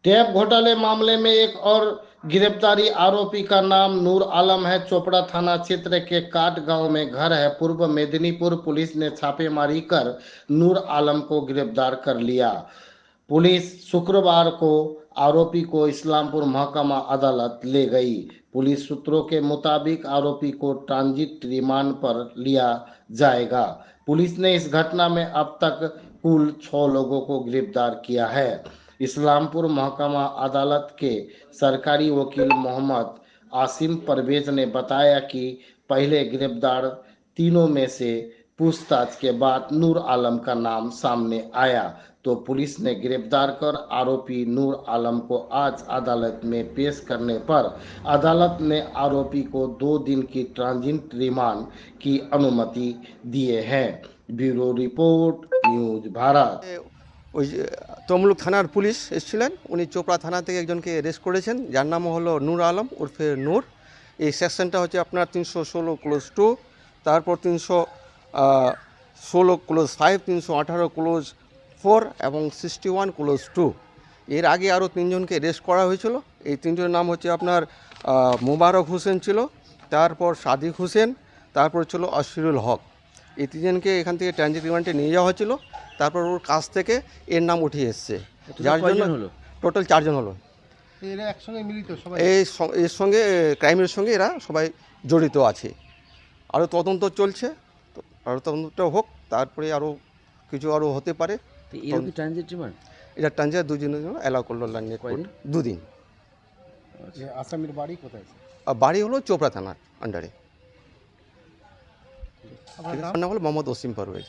Tap घोटाले मामले में एक और गिरफ्तारी आरोपी का नाम नूर आलम है। चोपड़ा थाना क्षेत्र के काट गांव में घर है। पूर्व मेदिनीपुर पुलिस ने छापेमारी कर नूर आलम को गिरफ्तार कर लिया। पुलिस शुक्रवार को आरोपी को इस्लामपुर महकमा अदालत ले गई। पुलिस सूत्रों के मुताबिक आरोपी को ट्रांजिट रिमांड पर लिया जाएगा। पुलिस ने इस घटना में अब तक कुल 6 लोगों को गिरफ्तार किया है। इस्लामपुर महकमा अदालत के सरकारी वकील मोहम्मद आसिम परवेज ने बताया कि पहले गिरफ्तार तीनों में से पूछताछ के बाद नूर आलम का नाम सामने आया तो पुलिस ने गिरफ्तार कर आरोपी नूर आलम को आज अदालत में पेश करने पर अदालत ने आरोपी को 2 दिन की ट्रांजिट रिमांड की अनुमति दिए हैं। Bureau report, news Bharat. ওই যে তমলুক থানার পুলিশ এসেছিলেন, উনি চোপড়া থানা থেকে একজনকে অ্যারেস্ট করেছেন, যার নাম হলো নূর আলম ওরফে নূর। এই সেকশনটা হচ্ছে আপনার 316 + 2, তারপর 316 + 5, 318 + 4 এবং 61 + 2। এর আগে আরও 3 জনকে অ্যারেস্ট করা হয়েছিল। এই 3 জনের নাম হচ্ছে আপনার মোবারক হোসেন ছিল, তারপর সাদিক হোসেন, তারপর ছিল আশিরুল হক। এই 3 জনকে এখান থেকে ট্রানজিট রিমান্ডে নিয়ে যাওয়া হয়েছিল। তারপর ওর কাছ থেকে এর নাম উঠে এসছে, যার জন্য টোটাল 4 জন হলো। এরা একসঙ্গে মিলিত সবাই এর সঙ্গে ক্রাইমের সঙ্গে এরা সবাই জড়িত আছে। আরও তদন্ত চলছে, তো আরও তদন্তটা হোক, তারপরে আরও কিছু আরও হতে পারে। এটা ট্রানজিট 2 দিনের জন্য অ্যালাউ করলো লাইনের কোর্ট, 2 দিন। আসামির বাড়ি কোথায়? আর বাড়ি হলো চোপড়া থানার আন্ডারে। আমার নাম হলো মোহাম্মদ ওসিম পারভেজ।